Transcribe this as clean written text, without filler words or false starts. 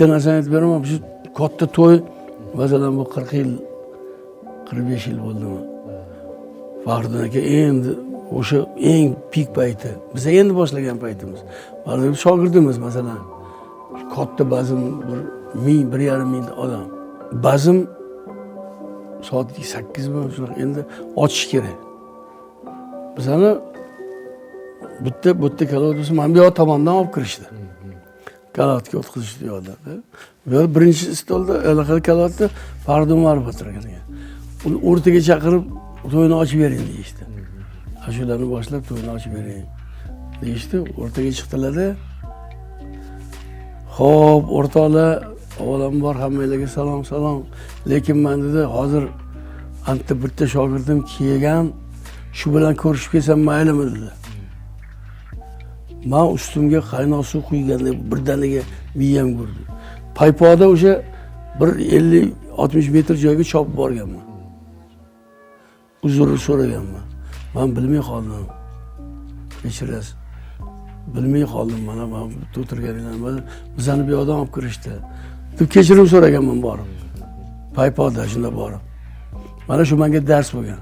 bitta narsani aytib beraman, shu katta to'y, masalan bu 40 yil, 45 yil bo'ldimi? Faxriddin aka endi o'sha eng pik payti, biz endi boshlagan paytimiz. Hozir shogirdimiz masalan. Katta bazm bir 1,5 ming odam. Bazm soatga 8 mi shunaqa endi ochish kerak. Bizani bitta kalovdasi mana bu yoq tomondan olib kirishdi. Kalovga o'tkazishdi yo'lda. Bu birinchi stolda allaqanday kalovda Faxriddin Umarov o'tirgan ekan. Uni o'rtaga chaqirib to'yni ochib bering deyishdi. Shularni boshlab to'yni ochib bering deyishdi. O'rtaga chiqdilar-da. Xo'p, o'rtoqlar, avvalambor hammanglarga salom. Lekin men dedi, hozir anta bitta shogirdim kelgan, shu bilan ko'rishib kelsam maylimi dedi. Men ustimga qaynoq suv quyganda birdaniga miyam gurdi. Paypoqda o'sha bir 50-60 metr joyga chopib borganman. Uzr so'raganman. Men bilmay qoldim. Kechirasiz. Bilmay qoldim, mana men o'tirganimdan bizani bu yoqdan olib kirishdi. Deb kechirim so'raganman borib. Paypoqda shunda borib. Mana shu menga dars bo'lgan.